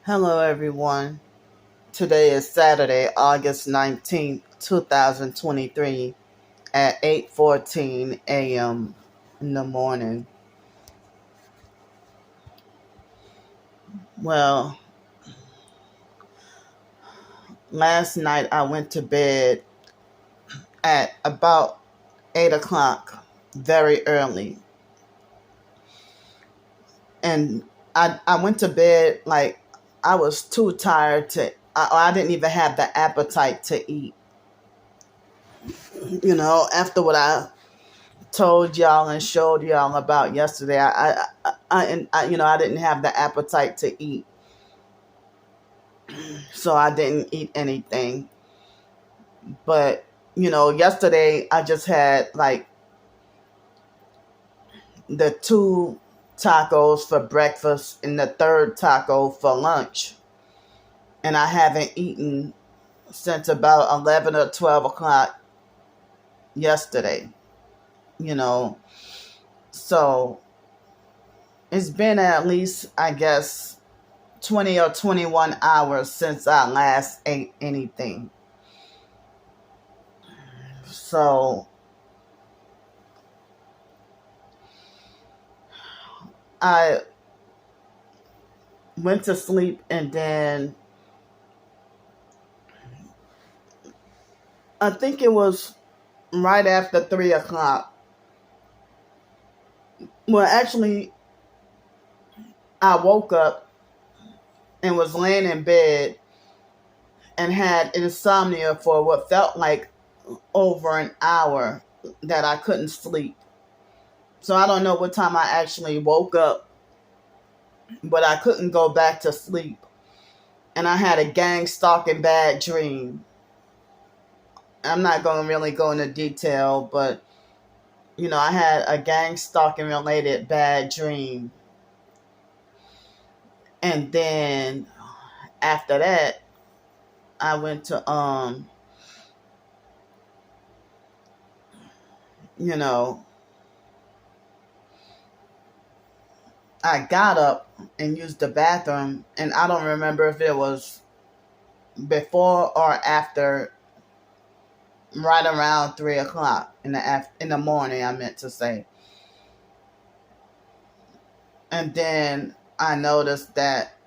Hello, everyone. Today is Saturday, August 19th, 2023, at 8:14 a.m. in the morning. Well, last night I went to bed at about 8 o'clock, very early. And I went to bed like I was too tired I didn't even have the appetite to eat. After what I told y'all and showed y'all about yesterday, I didn't have the appetite to eat, so I didn't eat anything. But yesterday I just had like the two tacos for breakfast and the third taco for lunch, and I haven't eaten since about 11 or 12 o'clock yesterday. You know, so it's been at least, I guess, 20 or 21 hours since I last ate anything. So I went to sleep, and then I think it was right after 3 o'clock. Well, actually, I woke up and was laying in bed and had insomnia for what felt like over an hour that I couldn't sleep. So I don't know what time I actually woke up, but I couldn't go back to sleep. And I had a gang stalking bad dream. I'm not going to really go into detail, but I had a gang stalking related bad dream. And then after that, I went to I got up and used the bathroom, and I don't remember if it was before or after, right around 3 o'clock in the morning, I meant to say. And then I noticed that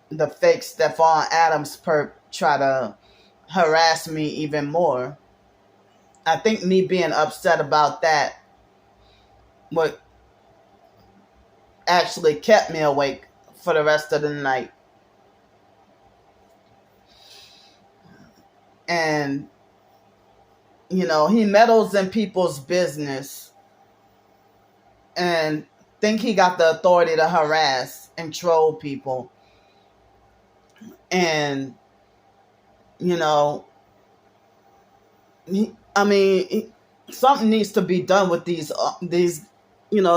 the fake Stephon Adams perp tried to harass me even more. I think me being upset about that what actually kept me awake for the rest of the night. And he meddles in people's business and think he got the authority to harass and troll people. And something needs to be done with these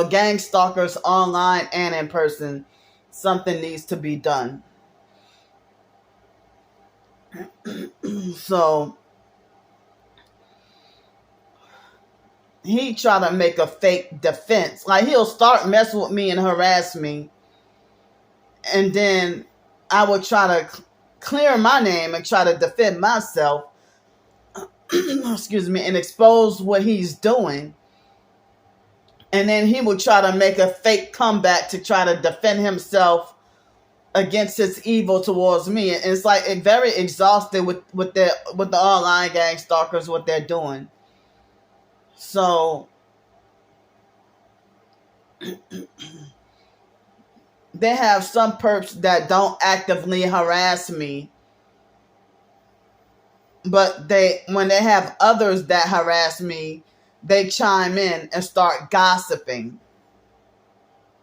gang stalkers online and in person. Something needs to be done. So he tried to make a fake defense. Like, he'll start messing with me and harass me, and then I would try to clear my name and try to defend myself, excuse me, and expose what he's doing. And then he would try to make a fake comeback to try to defend himself against his evil towards me. And it's like very exhausted with the online gang stalkers, what they're doing. So they have some perps that don't actively harass me, but when they have others that harass me, they chime in and start gossiping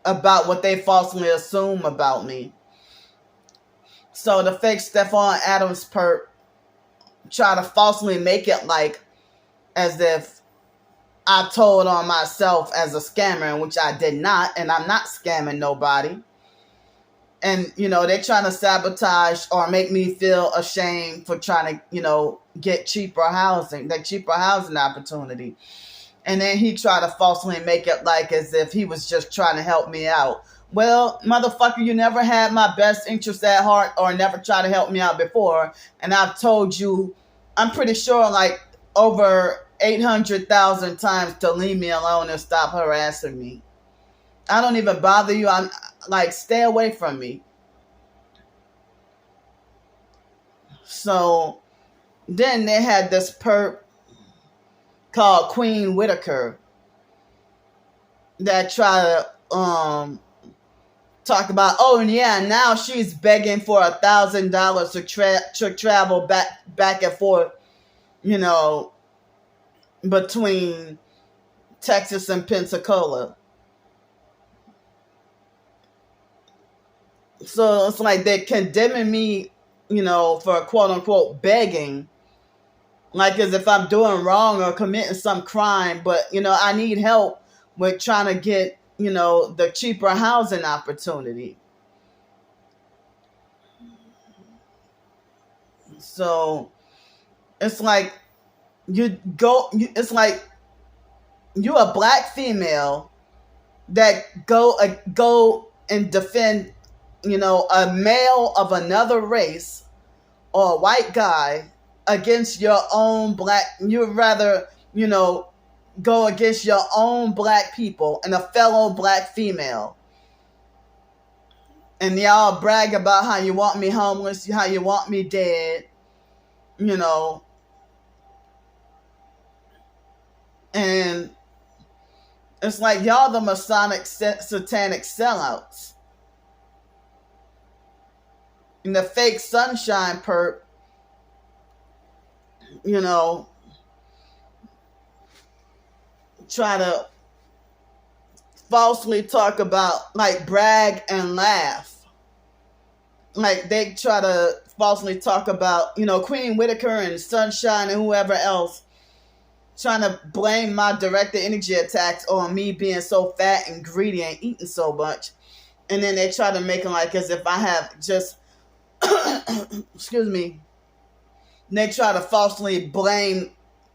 about what they falsely assume about me. So the fake Stephon Adams perp try to falsely make it like as if I told on myself as a scammer, which I did not, and I'm not scamming nobody. And, they're trying to sabotage or make me feel ashamed for trying to, get cheaper housing opportunity. And then he tried to falsely make it like as if he was just trying to help me out, Well, motherfucker, you never had my best interest at heart or never tried to help me out before. And I've told you, I'm pretty sure like over 800,000 times to leave me alone and stop harassing me. I don't even bother you. I'm like, stay away from me. So then they had this perp called Queen Whitaker that tried to talk about, oh yeah, now she's begging for $1,000 to travel back and forth, you know, between Texas and Pensacola. So it's like they're condemning me, you know, for quote unquote begging, like as if I'm doing wrong or committing some crime. But, you know, I need help with trying to get, you know, the cheaper housing opportunity. So it's like it's like you a black female that go and defend, you know, a male of another race or a white guy against your own black. You'd rather, you know, go against your own black people and a fellow black female. And y'all brag about how you want me homeless, how you want me dead, you know. And it's like y'all the Masonic satanic sellouts. And the fake sunshine perp, you know, try to falsely talk about, like, brag and laugh. Like, they try to falsely talk about, you know, Queen Whitaker and Sunshine and whoever else, trying to blame my directed energy attacks on me being so fat and greedy and eating so much. And then they try to make it like as if I have just, excuse me, they try to falsely blame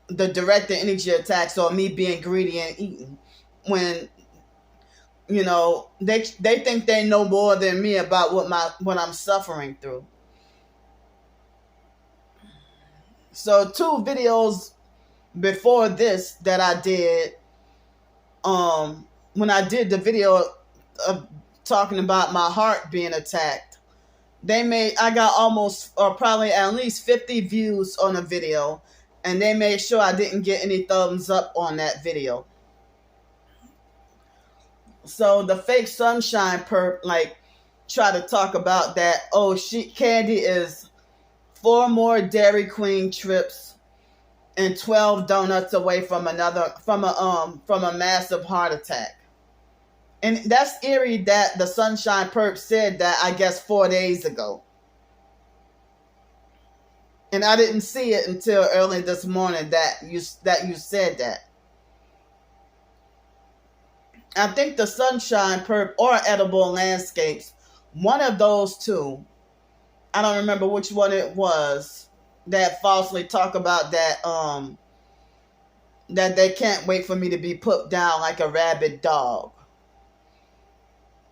the directed energy attacks on me being greedy and eating, when, you know, they think they know more than me about what I'm suffering through. So 2 videos before this that I did, when I did the video of talking about my heart being attacked, I got almost, or probably at least 50 views on a video, and they made sure I didn't get any thumbs up on that video. So the fake sunshine perp, like, try to talk about that, oh, Candy is 4 more Dairy Queen trips and 12 donuts away from a massive heart attack. And that's eerie that the Sunshine Perp said that, I guess, 4 days ago. And I didn't see it until early this morning that you said that. I think the Sunshine Perp or Edible Landscapes, one of those 2, I don't remember which one it was, that falsely talk about that, that they can't wait for me to be put down like a rabid dog.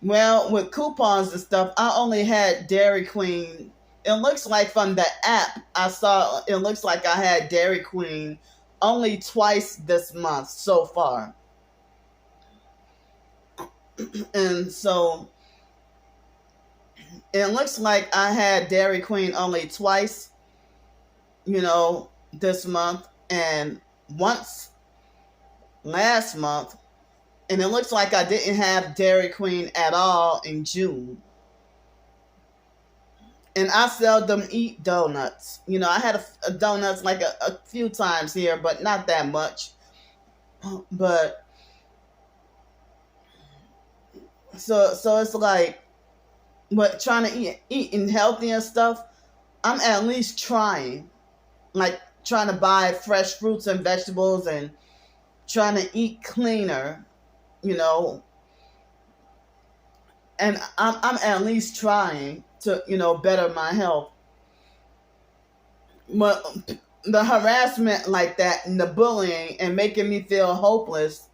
Well, with coupons and stuff, I only had Dairy Queen. It looks like from the app I saw, it looks like I had Dairy Queen only twice this month so far. And so it looks like I had Dairy Queen only twice, you know, this month, and once last month. And it looks like I didn't have Dairy Queen at all in June. And I seldom eat donuts. You know, I had a donuts like a few times here, but not that much. But so it's like, but trying to eating healthy and stuff, I'm at least trying. Like, trying to buy fresh fruits and vegetables and trying to eat cleaner, you know. And I'm at least trying to, you know, better my health. But the harassment like that and the bullying and making me feel hopeless,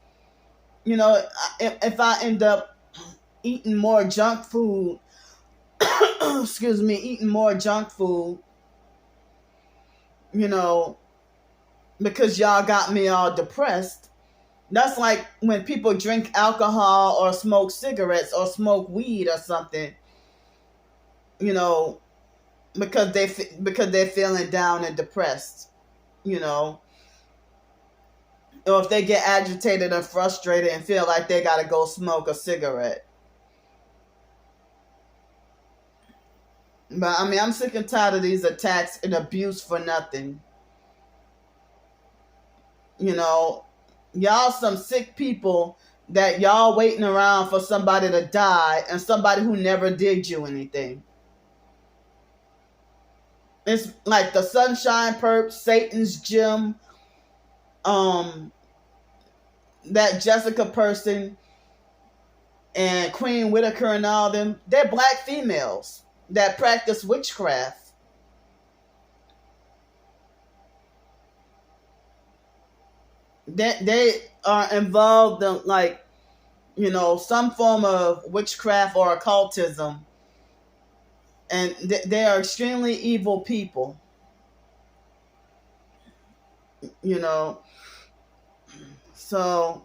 you know, if I end up eating more junk food, excuse me, eating more junk food, you know, because y'all got me all depressed. That's like when people drink alcohol or smoke cigarettes or smoke weed or something, you know, because they're feeling down and depressed, you know, or if they get agitated and frustrated and feel like they got to go smoke a cigarette. But I mean, I'm sick and tired of these attacks and abuse for nothing. You know, y'all some sick people that y'all waiting around for somebody to die and somebody who never did you anything. It's like the Sunshine Perp, Satan's Gym, that Jessica person, and Queen Whitaker and all them. They're black females that practice witchcraft. They are involved in, like, you know, some form of witchcraft or occultism, and they are extremely evil people, you know. So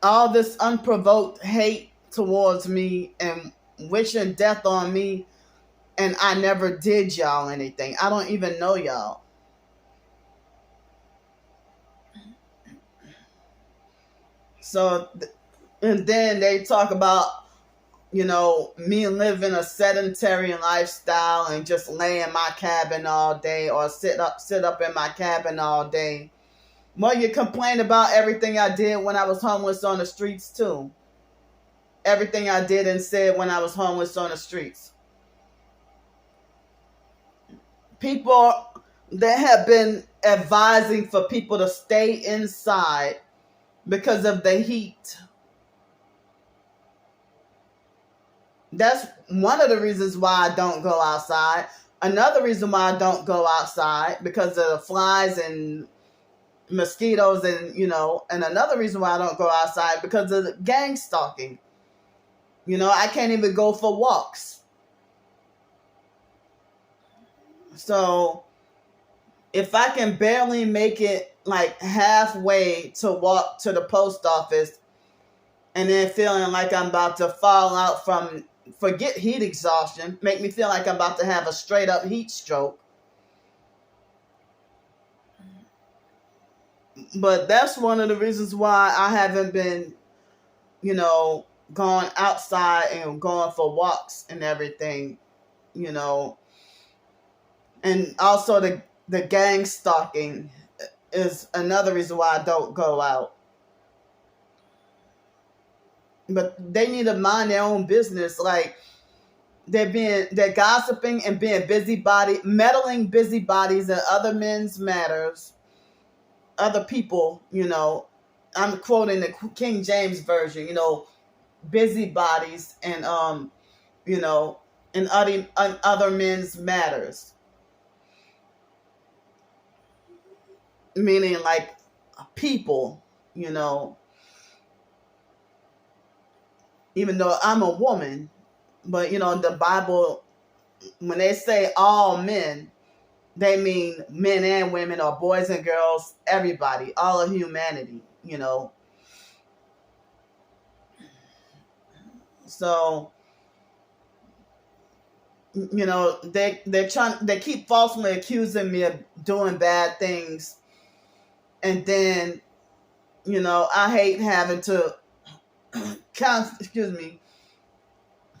all this unprovoked hate towards me and wishing death on me, and I never did y'all anything. I don't even know y'all. So, and then they talk about, you know, me living a sedentary lifestyle and just lay in my cabin all day, or sit up in my cabin all day. Well, you complain about everything I did when I was homeless on the streets too. Everything I did and said when I was homeless on the streets. People that have been advising for people to stay inside because of the heat. That's one of the reasons why I don't go outside. Another reason why I don't go outside, because of the flies and mosquitoes, and, you know, and another reason why I don't go outside, because of the gang stalking. You know, I can't even go for walks. So if I can barely make it like halfway to walk to the post office, and then feeling like I'm about to fall out from, forget heat exhaustion, make me feel like I'm about to have a straight up heat stroke. But that's one of the reasons why I haven't been, you know, going outside and going for walks and everything, you know. And also the gang stalking is another reason why I don't go out. But they need to mind their own business. Like, they're gossiping and being meddling busybodies in other men's matters, other people, you know. I'm quoting the King James version, you know, busybodies and you know, in other men's matters. Meaning like people, you know. Even though I'm a woman, but, you know, the Bible, when they say all men, they mean men and women, or boys and girls, everybody, all of humanity, you know. So, you know, they keep falsely accusing me of doing bad things, and then, you know, I hate having to constantly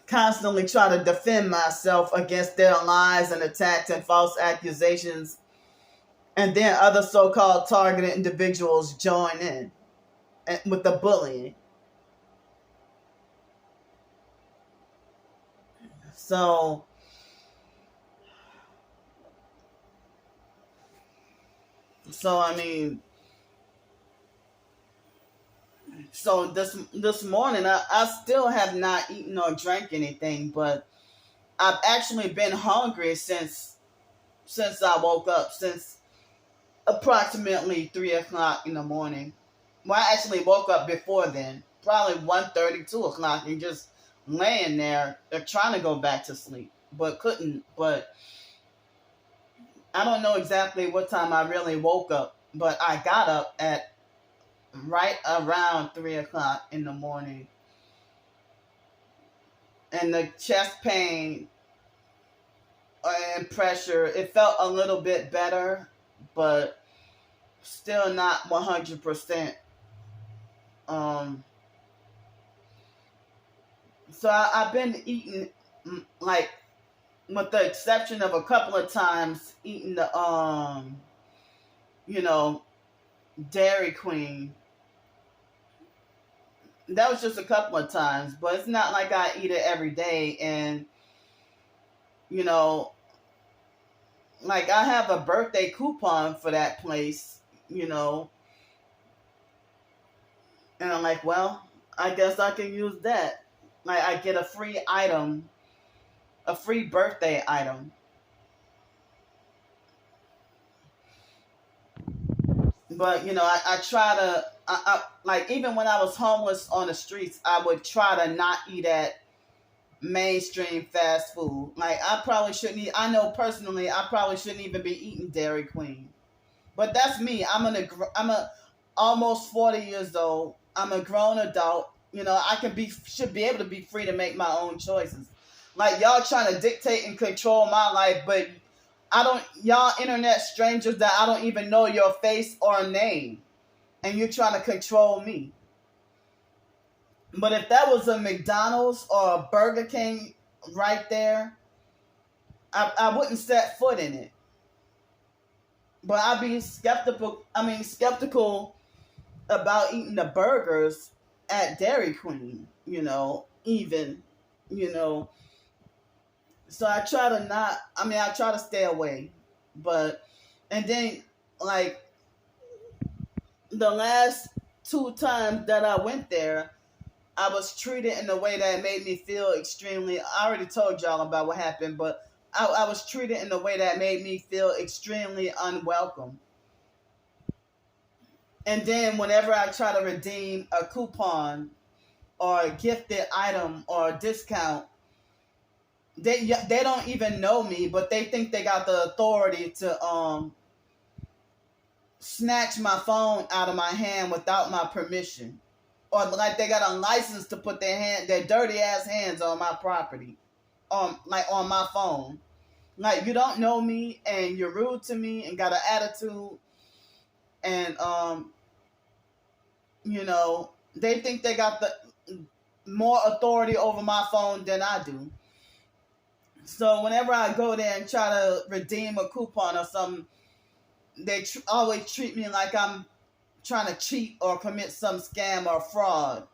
try to defend myself against their lies and attacks and false accusations, and then other so-called targeted individuals join in with the bullying. So I mean, so this morning I still have not eaten or drank anything, but I've actually been hungry since I woke up, since approximately 3 o'clock in the morning. Well, I actually woke up before then. probably 1:30, 2 o'clock, and just laying there, trying to go back to sleep, but couldn't. But I don't know exactly what time I really woke up, but I got up at right around 3 o'clock in the morning, and the chest pain and pressure, it felt a little bit better, but still not 100%. Um, so I've been eating, like, with the exception of a couple of times, eating the you know, Dairy Queen. That was just a couple of times, but it's not like I eat it every day. And you know, like, I have a birthday coupon for that place, you know, and I'm like, well, I guess I can use that. Like, I get a free item, a free birthday item. But you know, I try to, like, even when I was homeless on the streets, I would try to not eat at mainstream fast food. Like, I probably shouldn't eat. I know personally, I probably shouldn't even be eating Dairy Queen. But that's me. I'm a almost 40 years old. I'm a grown adult. You know, should be able to be free to make my own choices. Like, y'all trying to dictate and control my life, but y'all internet strangers that I don't even know your face or name, and you're trying to control me. But if that was a McDonald's or a Burger King right there, I wouldn't set foot in it. But I'd be skeptical about eating the burgers at Dairy Queen, you know, even, you know. So I try to I try to stay away. But, and then, like, the last 2 times that I went there, I was treated in a way that made me feel extremely, I already told y'all about what happened, but I was treated in a way that made me feel extremely unwelcome. And then whenever I try to redeem a coupon or a gifted item or a discount, they don't even know me, but they think they got the authority to snatch my phone out of my hand without my permission. Or like they got a license to put their dirty ass hands on my property, like on my phone. Like, you don't know me and you're rude to me and got an attitude, and you know, they think they got the more authority over my phone than I do. So whenever I go there and try to redeem a coupon or something, they always treat me like I'm trying to cheat or commit some scam or fraud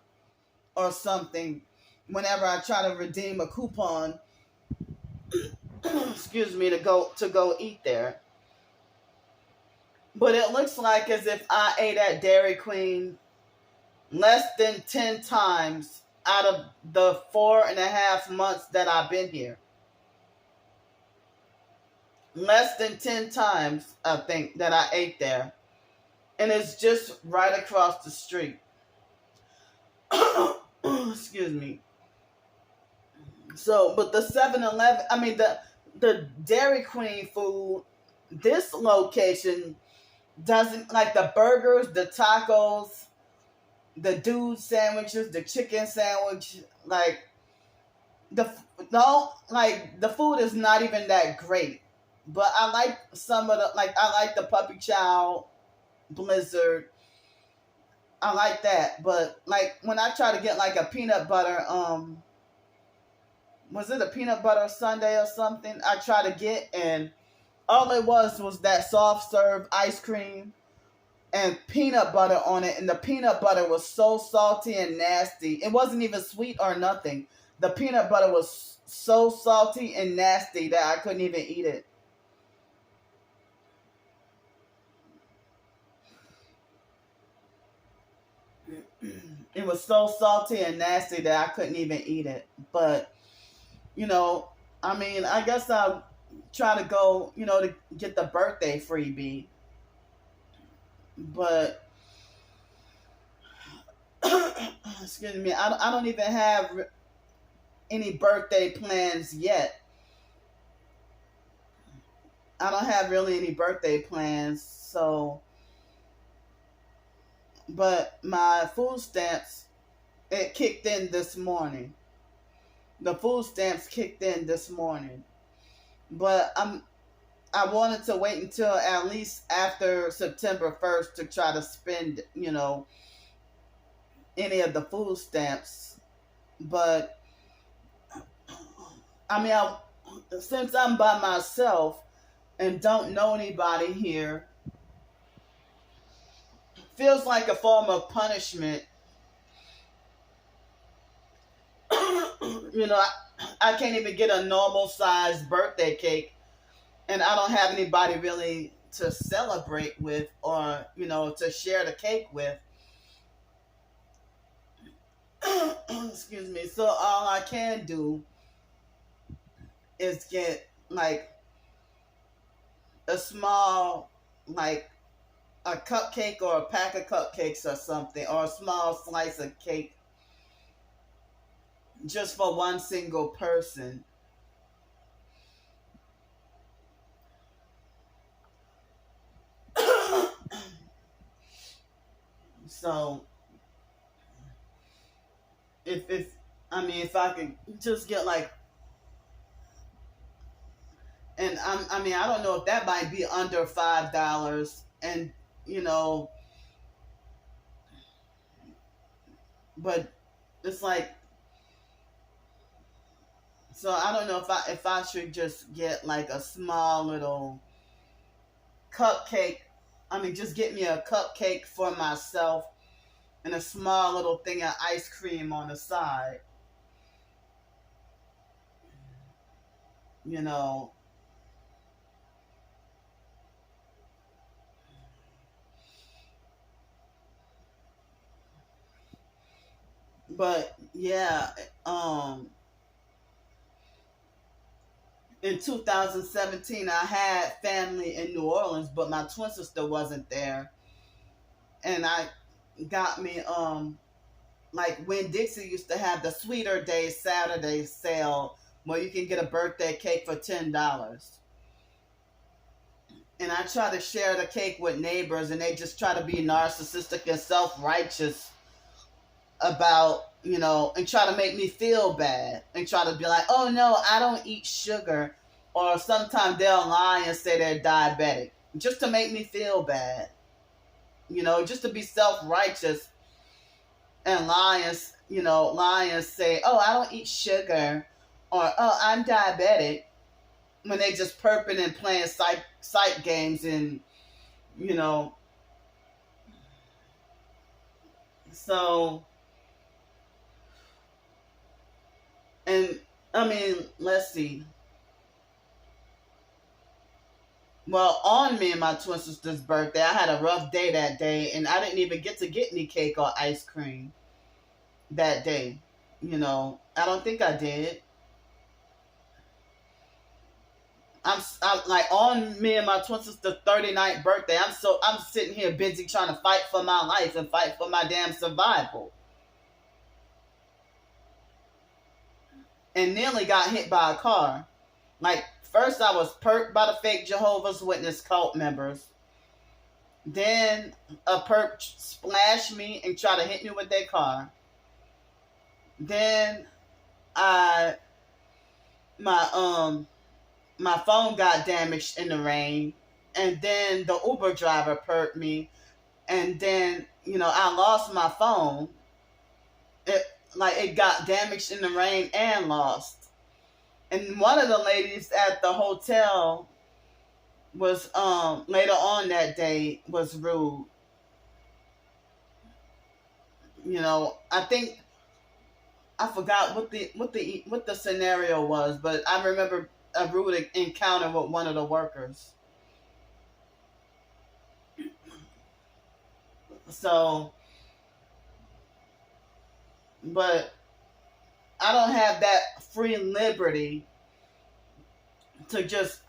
or something. Whenever I try to redeem a coupon, excuse me, to go eat there. But it looks like as if I ate at Dairy Queen less than 10 times out of the 4.5 months that I've been here. Less than 10 times, I think, that I ate there. And it's just right across the street. Excuse me. So, but the 7-Eleven, the Dairy Queen food, this location doesn't, like, the burgers, the tacos, the dude sandwiches, the chicken sandwich, like, the food is not even that great. But I like some of I like the puppy chow, blizzard. I like that. But, like, when I try to get, like, a peanut butter, was it a peanut butter sundae or something I try to get, and all it was that soft serve ice cream and peanut butter on it, and the peanut butter was so salty and nasty. It wasn't even sweet or nothing. The peanut butter was so salty and nasty that I couldn't even eat it. It was so salty and nasty that I couldn't even eat it. But, you know, I guess I'll try to go, to get the birthday freebie. But Excuse me. I don't even have any birthday plans yet. I don't have really any birthday plans. So, but my food stamps, it kicked in this morning. The food stamps kicked in this morning. But I wanted to wait until at least after September 1st to try to spend, any of the food stamps. But I mean, since I'm by myself and don't know anybody here, feels like a form of punishment. I can't even get a normal sized birthday cake, and I don't have anybody really to celebrate with or, to share the cake with. Excuse me. So all I can do is get like a small, like a cupcake or a pack of cupcakes or something, or a small slice of cake just for one single person. So if I could just get like, and I don't know if that might be under $5, and but it's like, so I don't know if I should just get like a small little cupcake. Just get me a cupcake for myself and a small little thing of ice cream on the side. But yeah, in 2017, I had family in New Orleans, but my twin sister wasn't there, and I got me like when Dixie used to have the Sweeter Day Saturday sale where you can get a birthday cake for $10. And I try to share the cake with neighbors, and they just try to be narcissistic and self-righteous about, and try to make me feel bad and try to be like, oh no, I don't eat sugar. Or sometimes they'll lie and say they're diabetic just to make me feel bad, just to be self-righteous and lie and say, oh, I don't eat sugar, or oh, I'm diabetic, when they just perping and playing psych games, and so, and let's see. Well, on me and my twin sister's birthday, I had a rough day that day, and I didn't even get to get any cake or ice cream that day. I don't think I did. I'm like, on me and my twin sister's 39th birthday, I'm sitting here busy trying to fight for my life and fight for my damn survival. And nearly got hit by a car. Like, first I was perked by the fake Jehovah's Witness cult members. Then a perp splashed me and tried to hit me with their car. Then my phone got damaged in the rain, and then the Uber driver perked me, and then I lost my phone. It got damaged in the rain and lost. And one of the ladies at the hotel was later on that day was rude. I think I forgot what the scenario was, but I remember a rude encounter with one of the workers. So, but I don't have that free liberty to just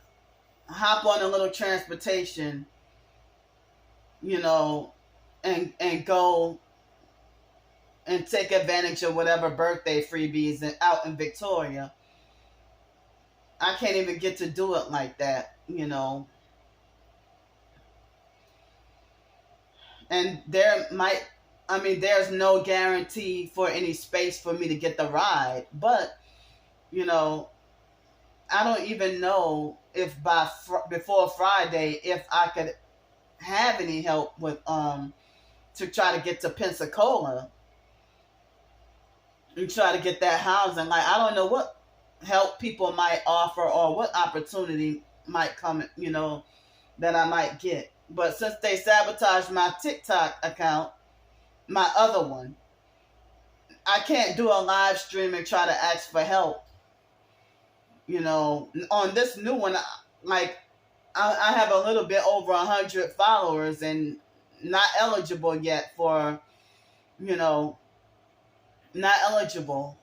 hop on a little transportation, and go and take advantage of whatever birthday freebies out in Victoria. I can't even get to do it like that, And there's no guarantee for any space for me to get the ride. But, I don't even know if before Friday, if I could have any help with, to try to get to Pensacola and try to get that housing. Like, I don't know what help people might offer or what opportunity might come, that I might get. But since they sabotaged my TikTok account, my other one, I can't do a live stream and try to ask for help. On this new one, like, I have a little bit over 100 followers and not eligible yet for, not eligible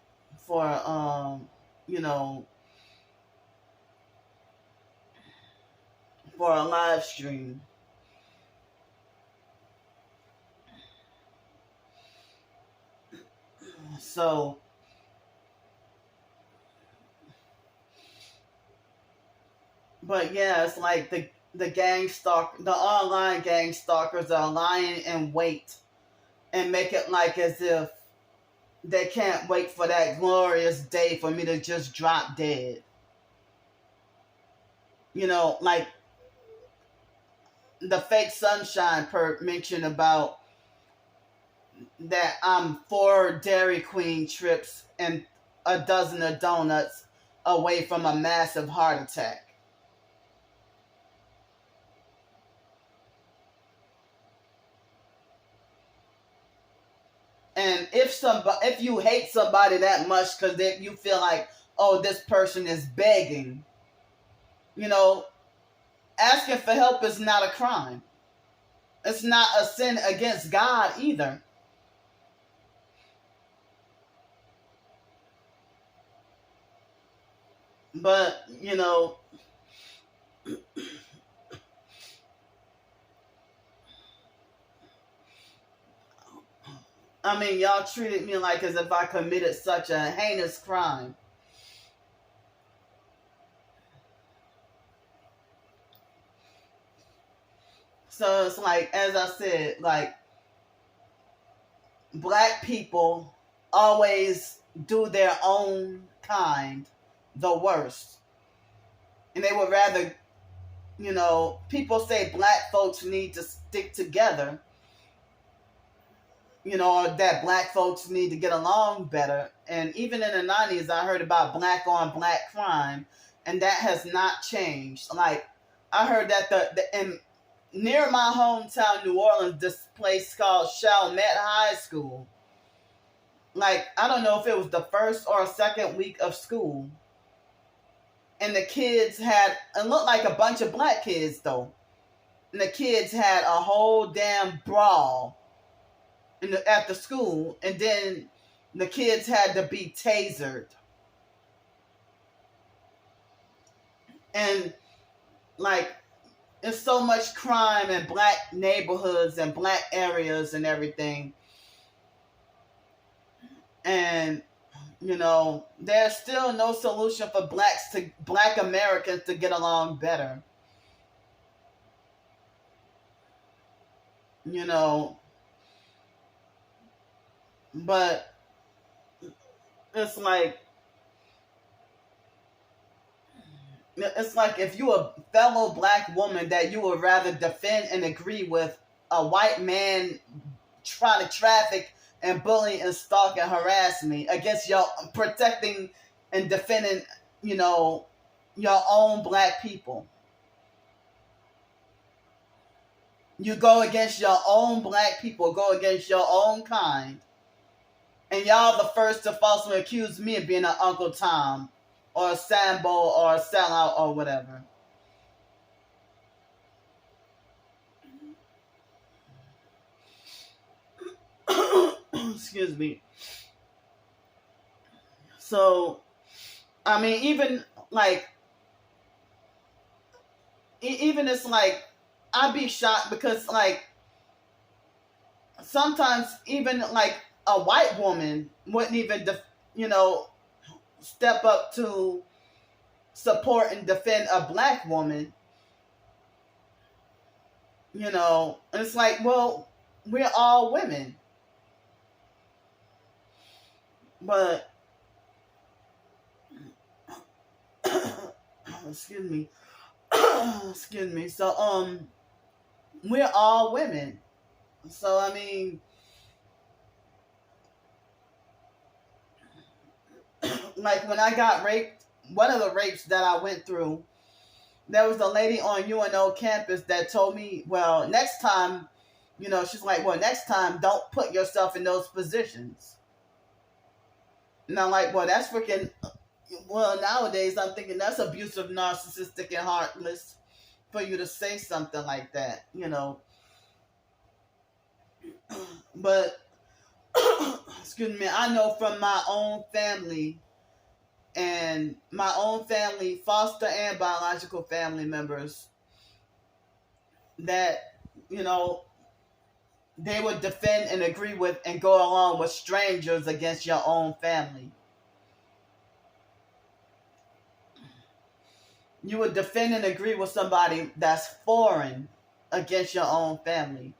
for, for a live stream. So, but yeah, it's like the online gang stalkers are lying in wait and make it like as if they can't wait for that glorious day for me to just drop dead. Like the fake sunshine perk mentioned about that I'm 4 Dairy Queen trips and a dozen of donuts away from a massive heart attack. And if you hate somebody that much because you feel like, oh, this person is begging, asking for help is not a crime. It's not a sin against God either. But, y'all treated me like as if I committed such a heinous crime. So it's like, as I said, like, black people always do their own kind the worst. And they would rather, people say black folks need to stick together, or that black folks need to get along better. And even in the 90s, I heard about black on black crime, and that has not changed. Like, I heard that near my hometown, New Orleans, this place called Chalmette High School. Like, I don't know if it was the first or second week of school. And the kids it looked like a bunch of black kids, though. And the kids had a whole damn brawl at the school. And then the kids had to be tasered. And, like, there's so much crime in black neighborhoods and black areas and everything. And, there's still no solution for black Americans to get along better. But it's like if you a fellow black woman that you would rather defend and agree with a white man trying to traffic and bully and stalk and harass me against your protecting and defending, your own black people. You go against your own black people, go against your own kind. And y'all the first to falsely accuse me of being an Uncle Tom or a Sambo or a sellout or whatever. Excuse me. So, even it's like, I'd be shocked because, like, sometimes even, like, a white woman wouldn't even, step up to support and defend a black woman. And it's like, well, we're all women. But, excuse me. Excuse me. So, we're all women. So, I mean, like when I got raped, one of the rapes that I went through, there was a lady on UNO campus that told me, well, next time, she's like, well, next time, don't put yourself in those positions. And I'm like, well, that's freaking, well, nowadays I'm thinking that's abusive, narcissistic, and heartless for you to say something like that, But, excuse me, I know from my own family, and my own family, foster and biological family members, that, they would defend and agree with and go along with strangers against your own family. You would defend and agree with somebody that's foreign against your own family.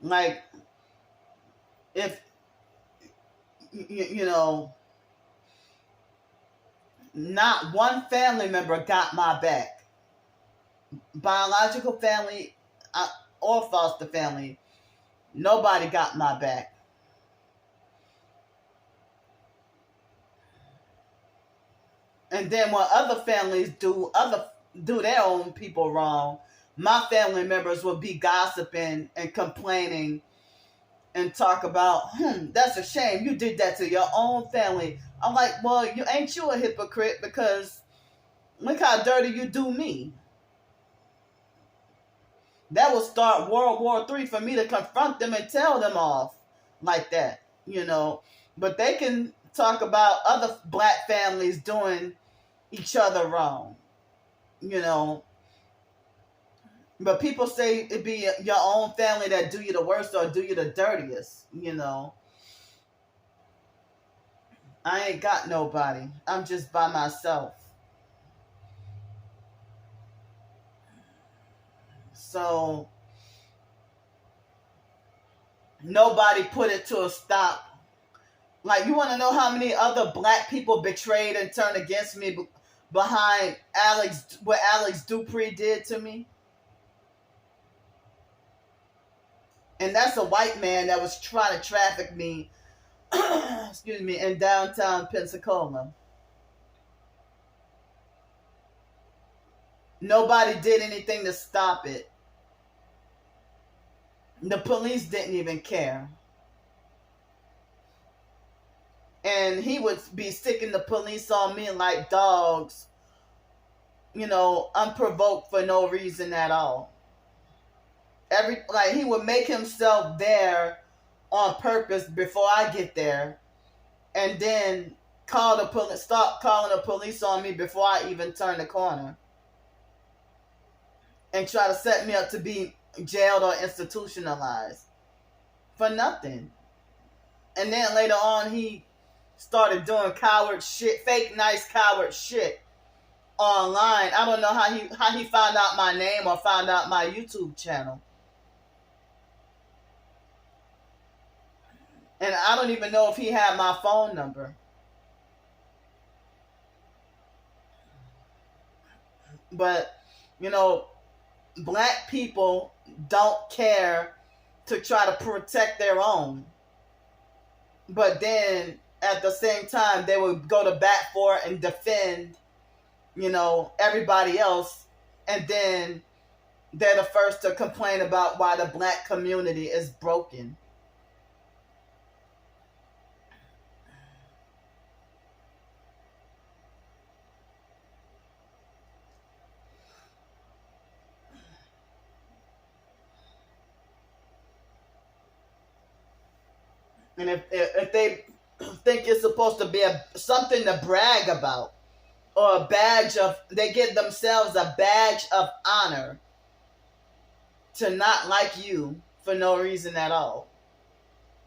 Like, if, not one family member got my back. Biological family or foster family, nobody got my back. And then when other families do their own people wrong, my family members will be gossiping and complaining and talk about, that's a shame you did that to your own family. I'm like, well, ain't you a hypocrite, because look how dirty you do me. That will start World War III for me to confront them and tell them off like that, But they can talk about other black families doing each other wrong, But people say it'd be your own family that do you the worst or do you the dirtiest, I ain't got nobody. I'm just by myself. So nobody put it to a stop. Like, you want to know how many other black people betrayed and turned against me behind what Alex Dupree did to me? And that's a white man that was trying to traffic me, excuse me, in downtown Pensacola. Nobody did anything to stop it. The police didn't even care. And he would be sticking the police on me like dogs, unprovoked for no reason at all. He would make himself there on purpose before I get there, and then start calling the police on me before I even turn the corner, and try to set me up to be jailed or institutionalized for nothing. And then later on, he started doing coward shit, fake nice coward shit online. I don't know how he found out my name or found out my YouTube channel. And I don't even know if he had my phone number. But, black people don't care to try to protect their own. But then, at the same time, they would go to bat for it and defend, everybody else. And then they're the first to complain about why the black community is broken. And if they think it's supposed to be something to brag about, or they give themselves a badge of honor, to not like you for no reason at all,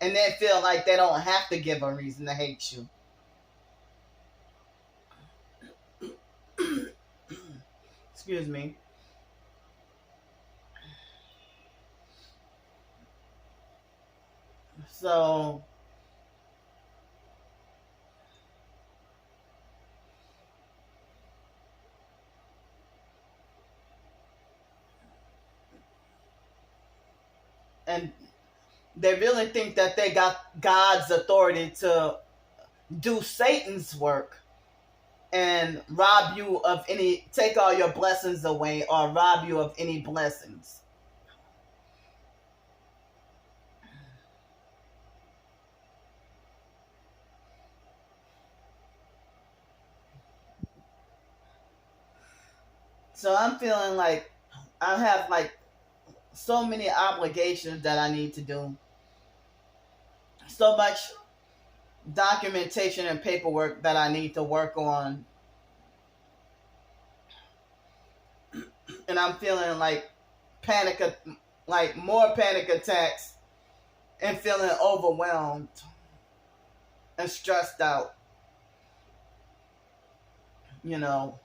and then feel like they don't have to give a reason to hate you. Excuse me. So and they really think that they got God's authority to do Satan's work and rob you of any, take all your blessings away or rob you of any blessings. So I'm feeling like I have like so many obligations that I need to do. So much documentation and paperwork that I need to work on. And I'm feeling like like more panic attacks and feeling overwhelmed and stressed out. You know.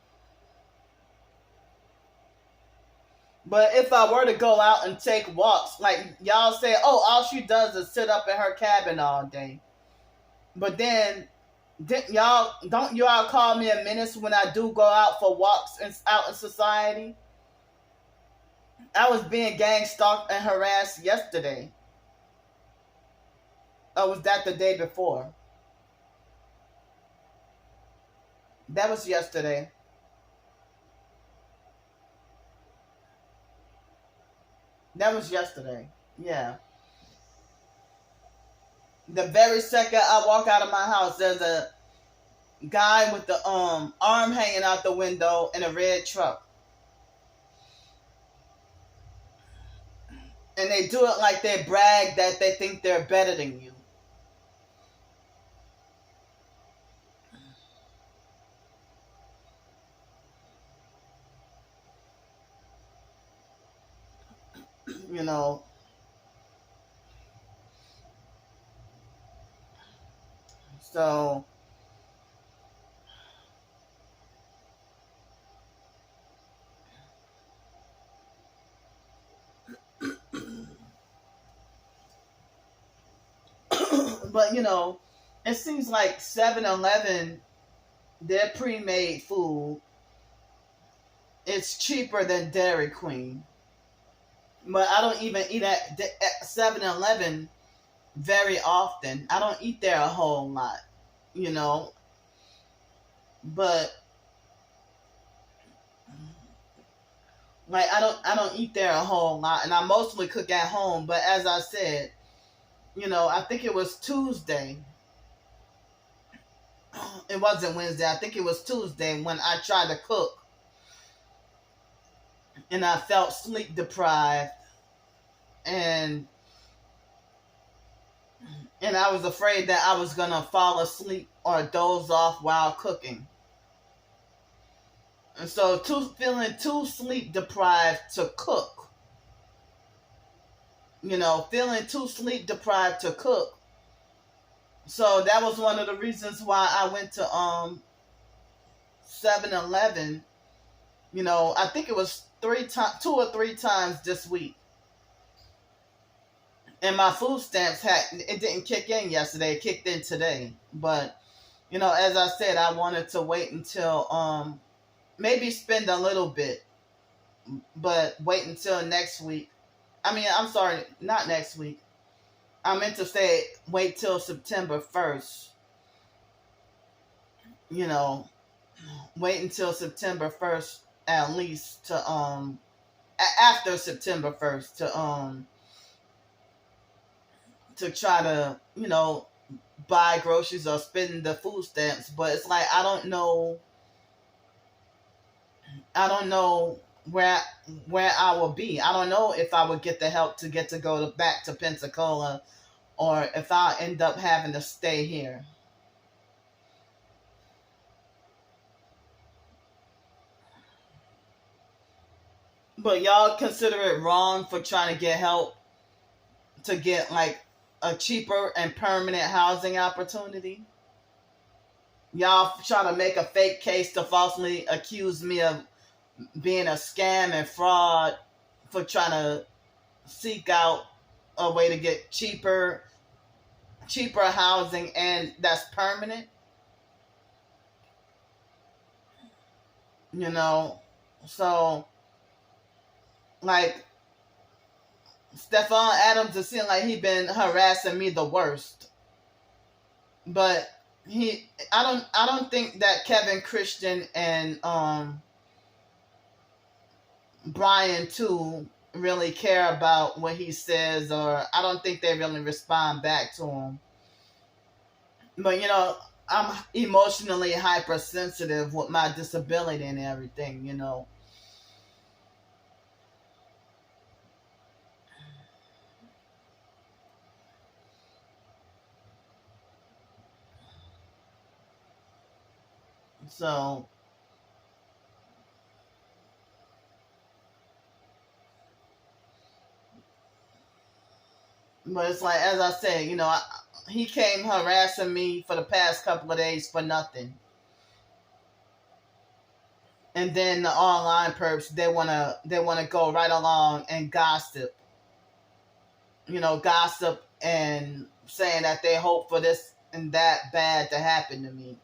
But if I were to go out and take walks, like y'all say, oh, all she does is sit up in her cabin all day. But then, don't y'all call me a menace when I do go out for walks and out in society? I was being gang stalked and harassed yesterday. Or was that the day before? That was yesterday. That was yesterday. Yeah. The very second I walk out of my house, there's a guy with the arm hanging out the window in a red truck. And they do it like they brag that they think they're better than you. You know. So but you know, it seems like 7-Eleven, their pre-made food, it's cheaper than Dairy Queen. But I don't even eat at 7-Eleven very often. I don't eat there a whole lot, you know. But like I don't eat there a whole lot, and I mostly cook at home. But as I said, you know, I think it was Tuesday. It wasn't Wednesday. I think it was Tuesday when I tried to cook, and I felt sleep deprived, and I was afraid that I was gonna fall asleep or doze off while cooking. And so, feeling too sleep deprived to cook. You know, feeling too sleep deprived to cook. So that was one of the reasons why I went to 7-Eleven. You know, I think it was 2 or 3 times this week. And my food stamps it didn't kick in yesterday, it kicked in today. But, you know, as I said, I wanted to wait until maybe spend a little bit, but wait until next week. I mean, I'm sorry, not next week. I meant to say wait till September 1st. You know, wait until September 1st at least to after September 1st to try to, you know, buy groceries or spend the food stamps. But it's like I don't know where I will be. I don't know if I would get the help to go back to Pensacola, or if I end up having to stay here. But y'all consider it wrong for trying to get help to get like a cheaper and permanent housing opportunity? Y'all try to make a fake case to falsely accuse me of being a scam and fraud for trying to seek out a way to get cheaper housing, and that's permanent. So like Stephon Adams, it seemed like he been harassing me the worst. But I don't think that Kevin Christian and Brian too really care about what he says, or I don't think they really respond back to him. But I'm emotionally hypersensitive with my disability and everything. So but it's like, as I said, he came harassing me for the past couple of days for nothing. And then the online perps, they wanna go right along and gossip. Gossip and saying that they hope for this and that bad to happen to me.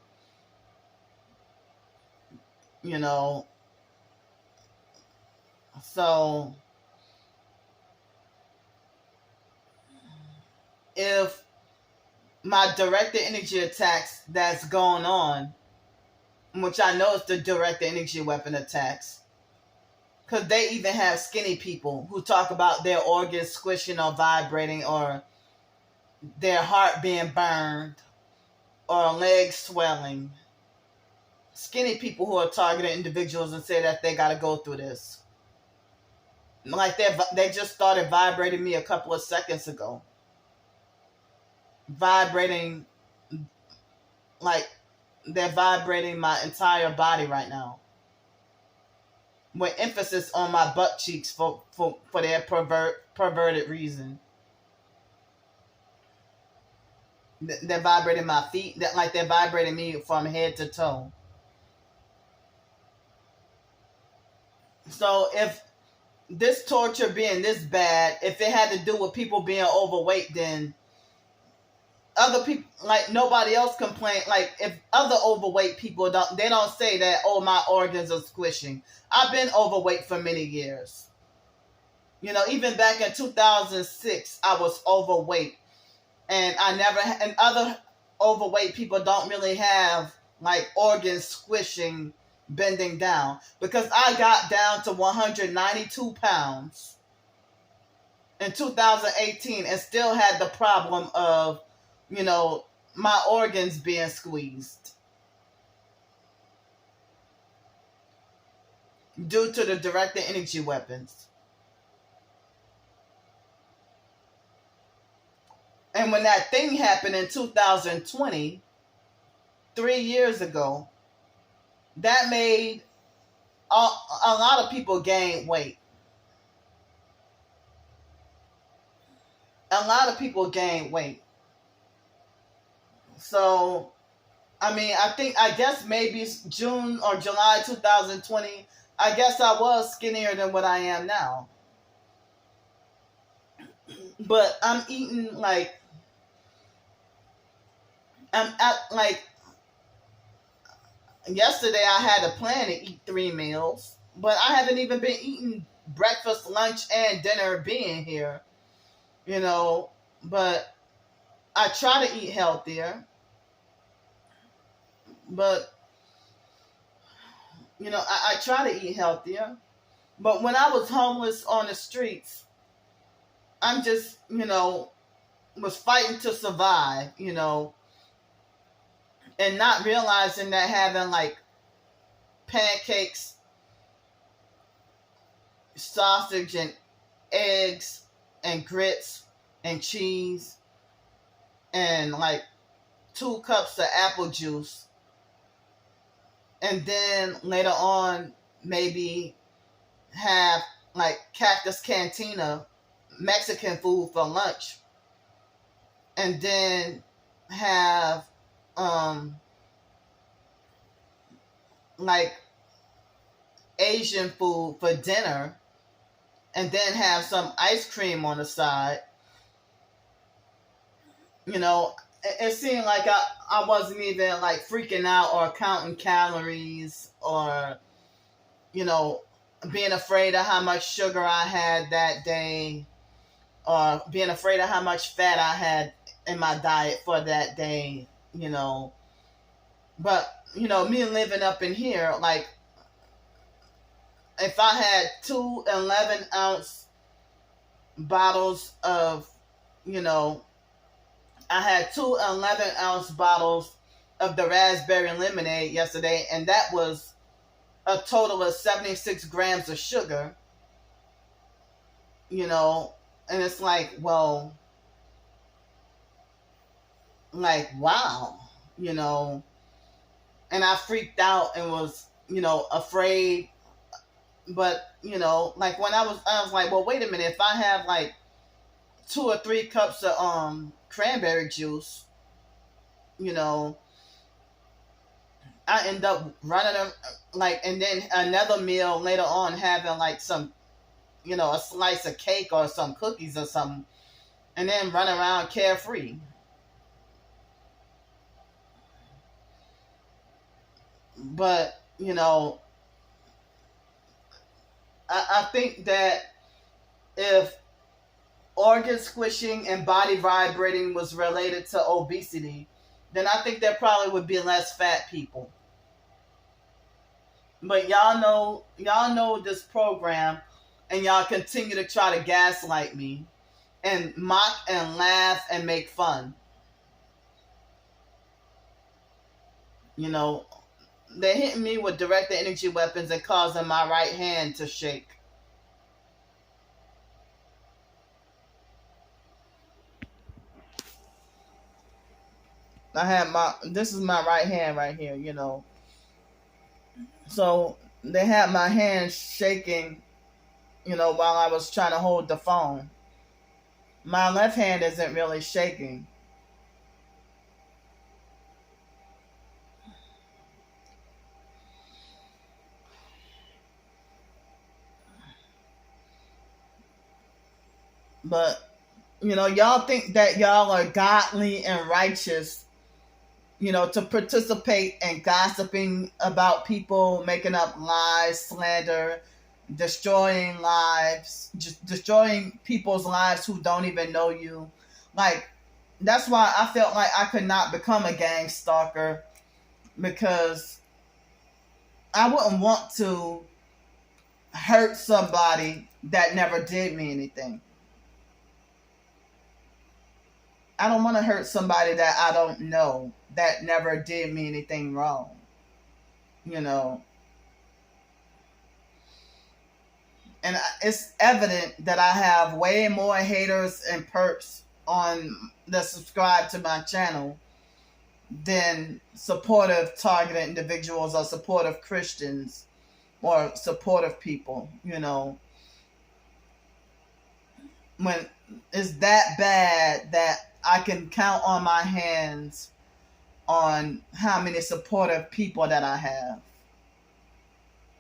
So if my directed energy attacks that's going on, which I know is the directed energy weapon attacks, because they even have skinny people who talk about their organs squishing or vibrating, or their heart being burned, or legs swelling. Skinny people who are targeted individuals and say that they got to go through this. Like they just started vibrating me a couple of seconds ago. Vibrating, like they're vibrating my entire body right now, with emphasis on my butt cheeks for their perverted reason. They're vibrating my feet, they're vibrating me from head to toe. So if this torture being this bad, if it had to do with people being overweight, then other people, like nobody else complain. Like if other overweight people don't say that, oh, my organs are squishing. I've been overweight for many years. Even back in 2006, I was overweight, and and other overweight people don't really have like organs squishing, bending down, because I got down to 192 pounds in 2018 and still had the problem of my organs being squeezed due to the directed energy weapons. And when that thing happened in 2020, 3 years ago, that made a lot of people gain weight. A lot of people gain weight. So, I guess maybe June or July 2020, I guess I was skinnier than what I am now. But I'm eating yesterday I had a plan to eat 3 meals, but I haven't even been eating breakfast, lunch, and dinner being here, but I try to eat healthier. But, I try to eat healthier. But when I was homeless on the streets, I'm just, was fighting to survive, and not realizing that having like pancakes, sausage, and eggs, and grits, and cheese, and like 2 cups of apple juice, and then later on maybe have like Cactus Cantina Mexican food for lunch, and then have like Asian food for dinner, and then have some ice cream on the side. You know, it seemed like I wasn't even like freaking out or counting calories or, you know, being afraid of how much sugar I had that day or being afraid of how much fat I had in my diet for that day, you know. But, you know, me living up in here, like, if I had two 11-ounce bottles of, you know, I had two 11-ounce bottles of the raspberry lemonade yesterday, and that was a total of 76 grams of sugar, you know, and it's like, well, like, wow, you know, and I freaked out and was, you know, afraid, but, you know, like when I was like, well, wait a minute, if I have like 2 or 3 cups of cranberry juice, you know, I end up running them like, and then another meal later on having like some, you know, a slice of cake or some cookies or something, and then run around carefree. But, you know, I think that if organ squishing and body vibrating was related to obesity, then I think there probably would be less fat people. But y'all know this program, and y'all continue to try to gaslight me and mock and laugh and make fun. You know, they're hitting me with direct energy weapons and causing my right hand to shake. This is my right hand right here, you know. So they had my hand shaking, you know, while I was trying to hold the phone. My left hand isn't really shaking. But, you know, y'all think that y'all are godly and righteous, you know, to participate in gossiping about people, making up lies, slander, destroying lives, just destroying people's lives who don't even know you. Like, that's why I felt like I could not become a gang stalker, because I wouldn't want to hurt somebody that never did me anything. I don't want to hurt somebody that I don't know that never did me anything wrong. You know, and it's evident that I have way more haters and perps on that subscribe to my channel than supportive targeted individuals or supportive Christians or supportive people, you know. When it's that bad that I can count on my hands on how many supportive people that I have.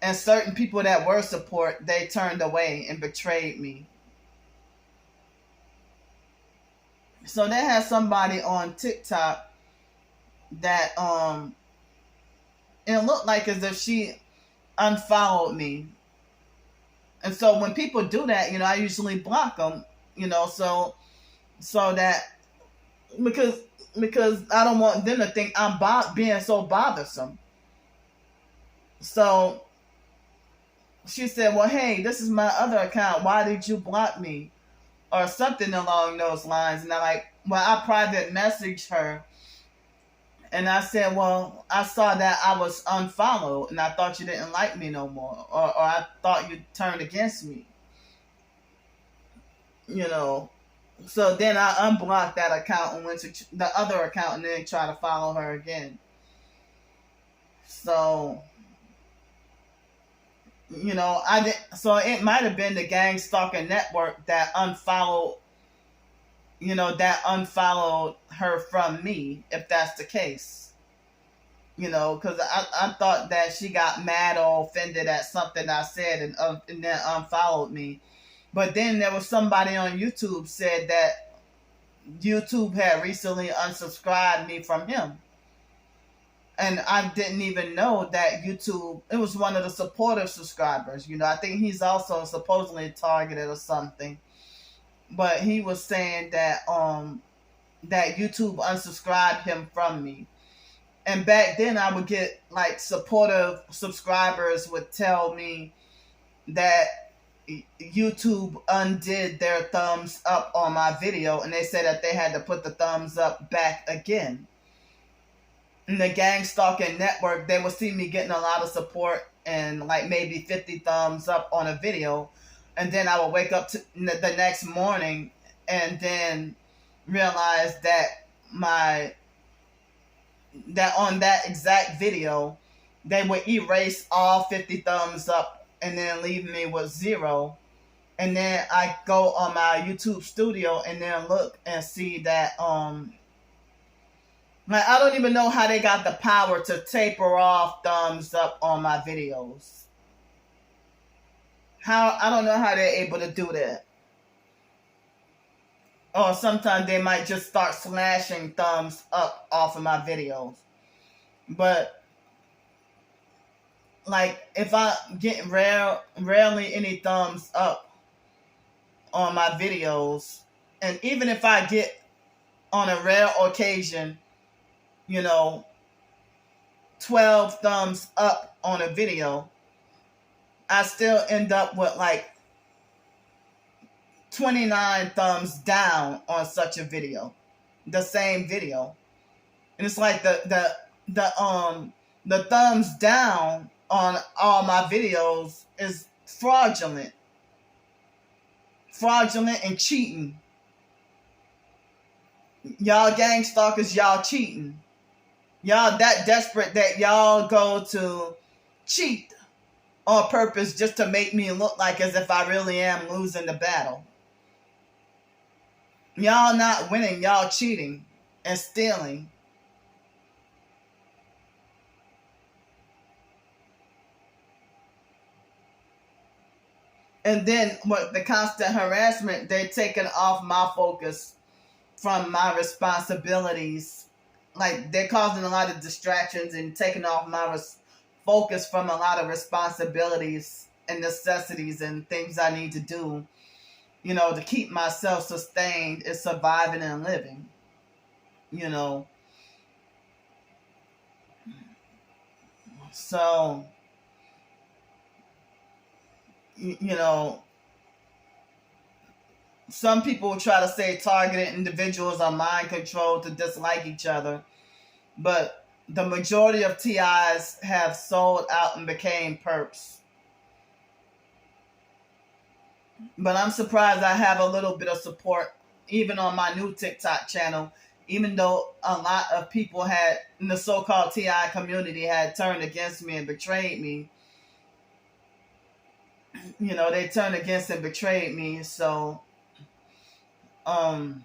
And certain people that were support, they turned away and betrayed me. So they had somebody on TikTok that it looked like as if she unfollowed me. And so when people do that, you know, I usually block them, you know, so that because I don't want them to think I'm being so bothersome. So she said, well, hey, this is my other account. Why did you block me? Or something along those lines. And I private messaged her. And I said, well, I saw that I was unfollowed, and I thought you didn't like me no more. Or I thought you turned against me. You know. So then I unblocked that account and went to the other account and then tried to follow her again. So I did. So it might have been the gang stalking network that unfollowed, her from me, if that's the case. Because I thought that she got mad or offended at something I said and then unfollowed me. But then there was somebody on YouTube said that YouTube had recently unsubscribed me from him. And I didn't even know that YouTube, it was one of the supportive subscribers. I think he's also supposedly targeted or something. But he was saying that that YouTube unsubscribed him from me. And back then I would get like supportive subscribers would tell me that YouTube undid their thumbs up on my video, and they said that they had to put the thumbs up back again. In the gang stalking network, they would see me getting a lot of support and like maybe 50 thumbs up on a video, and then I would wake up to the next morning and then realize that on that exact video they would erase all 50 thumbs up and then leave me with 0. And then I go on my YouTube studio and then look and see that like I don't even know how they got the power to taper off thumbs up on my videos. I don't know how they're able to do that. Or sometimes they might just start slashing thumbs up off of my videos. But like if I get rarely any thumbs up on my videos, and even if I get on a rare occasion 12 thumbs up on a video, I still end up with like 29 thumbs down on such a video, the same video. And it's like the thumbs down on all my videos is fraudulent and cheating. Y'all gang stalkers, y'all cheating. Y'all that desperate that y'all go to cheat on purpose just to make me look like as if I really am losing the battle. Y'all not winning, y'all cheating and stealing. And then with the constant harassment, they're taking off my focus from my responsibilities. Like they're causing a lot of distractions and taking off my focus from a lot of responsibilities and necessities and things I need to do, to keep myself sustained and surviving and living, So, some people try to say targeted individuals are mind controlled to dislike each other, but the majority of TIs have sold out and became perps. But I'm surprised I have a little bit of support even on my new TikTok channel, even though a lot of people in the so-called TI community had turned against me and betrayed me. They turned against and betrayed me. So, I'm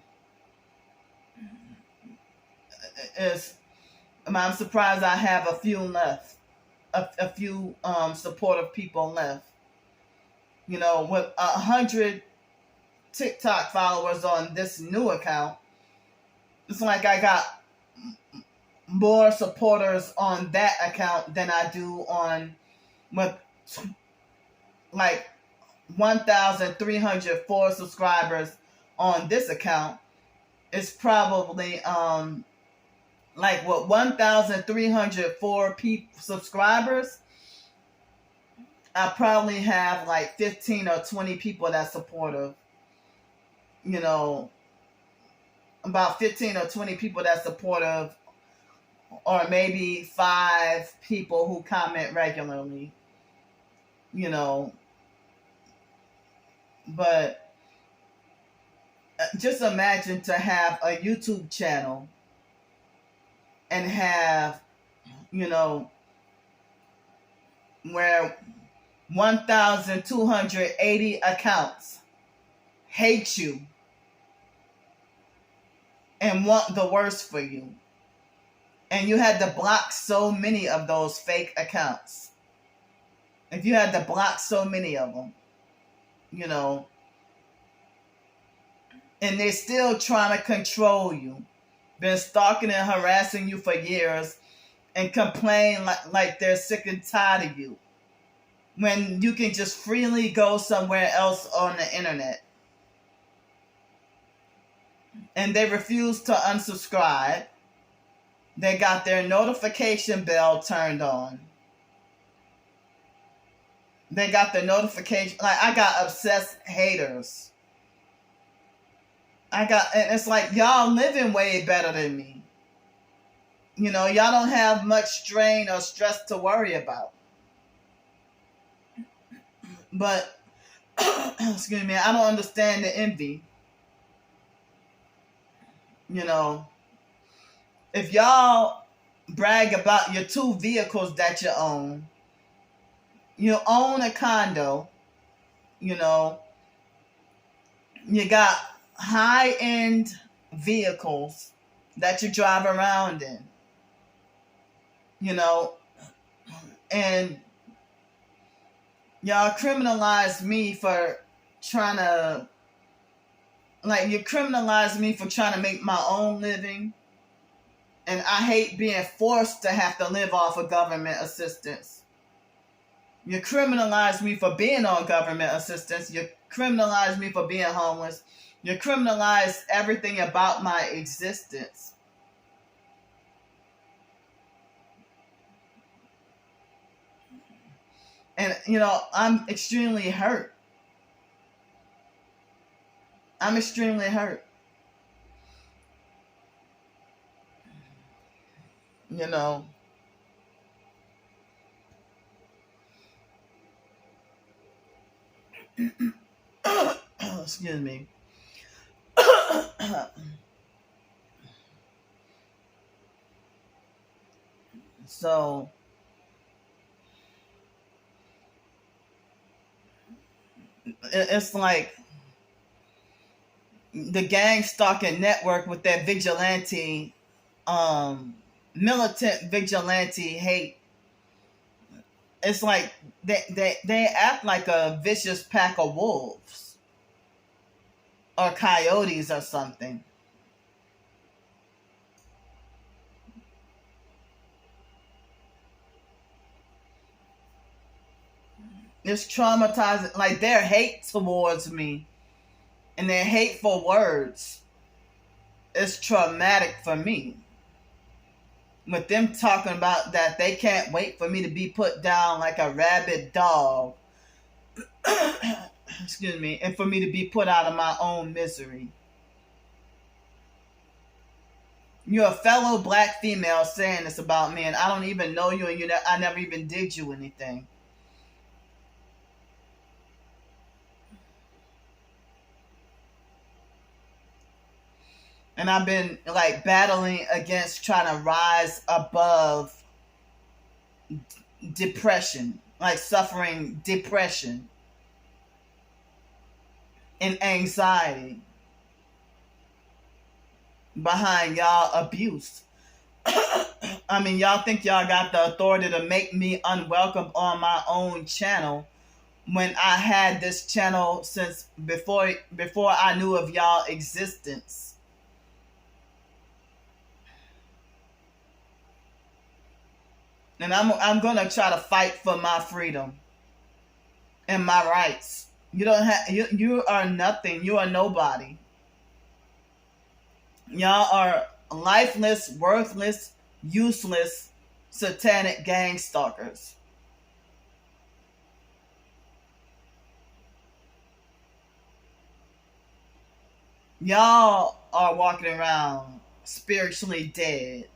surprised I have a few left, a few supportive people left. With 100 TikTok followers on this new account, it's like I got more supporters on that account than I do with like 1,304 subscribers on this account. It's probably like with 1,304 subscribers, I probably have like 15 or 20 people that's supportive. About 15 or 20 people that's supportive, or maybe 5 people who comment regularly. But just imagine to have a YouTube channel and have, where 1,280 accounts hate you and want the worst for you. And you had to block so many of those fake accounts. If you had to block so many of them, you know, and they're still trying to control you, been stalking and harassing you for years, and complain like they're sick and tired of you, when you can just freely go somewhere else on the internet. And they refuse to unsubscribe. They got their notification bell turned on. They got the notification. Like, I got obsessed haters. And it's like, y'all living way better than me. You know, y'all don't have much strain or stress to worry about. But, excuse me, I don't understand the envy. You know, if y'all brag about your 2 vehicles that you own a condo, you know, you got high-end vehicles that you drive around in, you know, and y'all criminalize me for trying to, like, you criminalize me for trying to make my own living. And I hate being forced to have to live off of government assistance. You criminalize me for being on government assistance. You criminalize me for being homeless. You criminalize everything about my existence. And, you know, I'm extremely hurt. I'm extremely hurt. You know. Excuse me. So, it's like the gang stalking network with that vigilante, militant vigilante hate. It's like they act like a vicious pack of wolves or coyotes or something. It's traumatizing. Like, their hate towards me and their hateful words is traumatic for me. With them talking about that they can't wait for me to be put down like a rabid dog. Excuse me. And for me to be put out of my own misery. You're a fellow black female saying this about me, and I don't even know you, and I never even did you anything. And I've been, like, battling against trying to rise above depression, like suffering depression and anxiety behind y'all abuse. I mean, y'all think y'all got the authority to make me unwelcome on my own channel when I had this channel since before I knew of y'all existence. And I'm gonna try to fight for my freedom and my rights. You don't have you are nothing. You are nobody. Y'all are lifeless, worthless, useless, satanic gang stalkers. Y'all are walking around spiritually dead.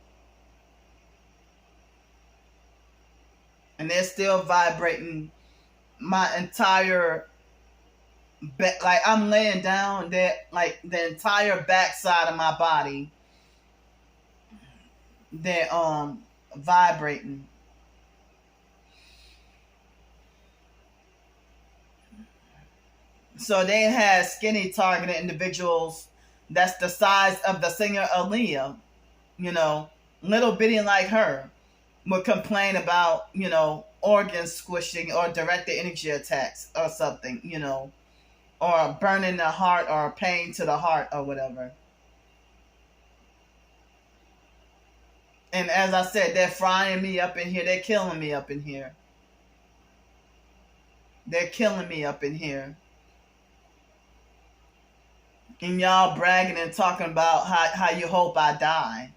And they're still vibrating my entire like, I'm laying down there, like, the entire backside of my body, they're vibrating. So they had skinny targeted individuals that's the size of the singer Aaliyah, you know, little bitty like her, would complain about, organ squishing or directed energy attacks or something, or burning the heart or pain to the heart or whatever. And as I said, they're frying me up in here. They're killing me up in here. They're killing me up in here. And y'all bragging and talking about how you hope I die.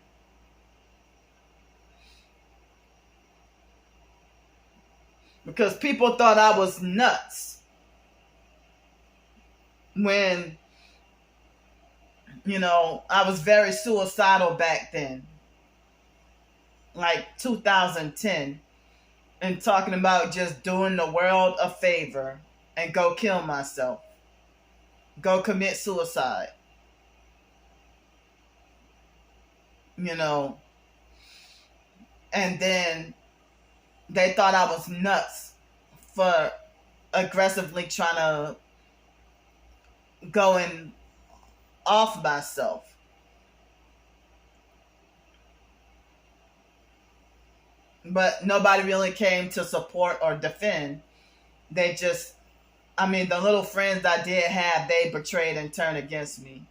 Because people thought I was nuts when, I was very suicidal back then. Like 2010. And talking about just doing the world a favor and go kill myself. Go commit suicide. And then they thought I was nuts for aggressively trying to go and off myself. But nobody really came to support or defend. They just, the little friends I did have, they betrayed and turned against me.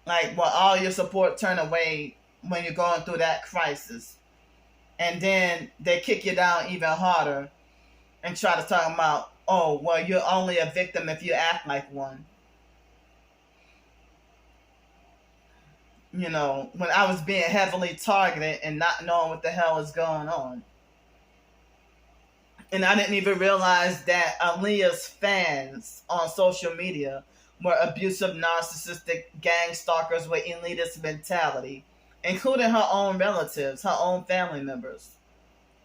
Like, well, all your support turn away when you're going through that crisis. And then they kick you down even harder and try to talk about, oh, well, you're only a victim if you act like one. When I was being heavily targeted and not knowing what the hell was going on. And I didn't even realize that Aaliyah's fans on social media were abusive, narcissistic gang stalkers with elitist mentality, including her own relatives, her own family members.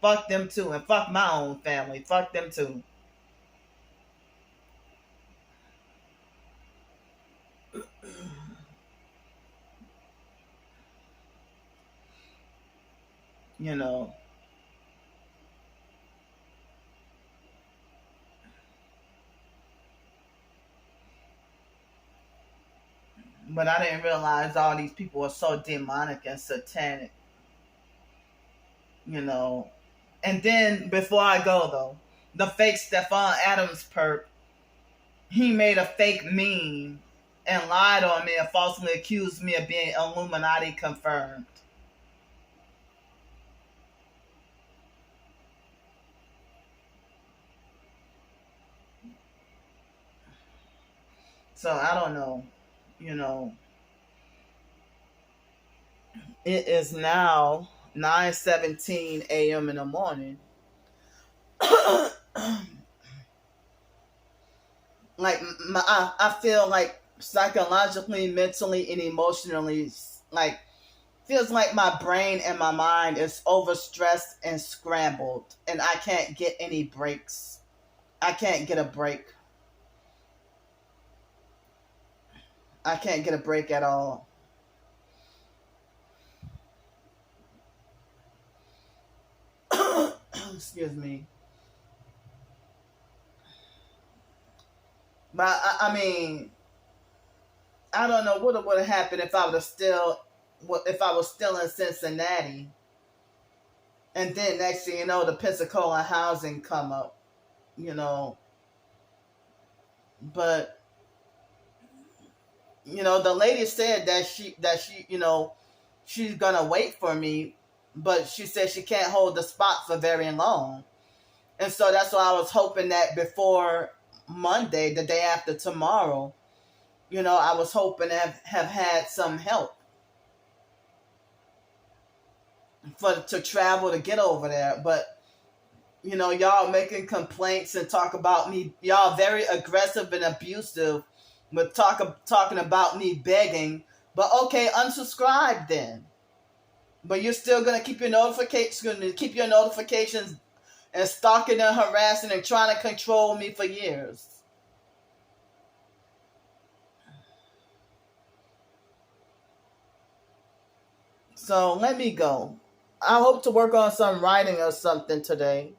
Fuck them too, and fuck my own family. Fuck them too. But I didn't realize all these people were so demonic and satanic. And then, before I go though, the fake Stefan Adams perp, he made a fake meme and lied on me and falsely accused me of being Illuminati confirmed. So I don't know, It is now 9:17 a.m. in the morning. Like I feel like psychologically, mentally, and emotionally, like feels like my brain and my mind is overstressed and scrambled, and I can't get any breaks. I can't get a break. I can't get a break at all. Excuse me. But I don't know what would have happened if I was still in Cincinnati, and then next thing you know, the Pensacola housing come up, But the lady said that she's gonna wait for me, but she said she can't hold the spot for very long, and so that's why I was hoping that before Monday, the day after tomorrow, I was hoping to have had some help to travel to get over there. But y'all making complaints and talk about me, y'all very aggressive and abusive with talking about me begging. But okay, unsubscribe then. But you're still gonna keep your notifications and stalking and harassing and trying to control me for years. So let me go. I hope to work on some writing or something today.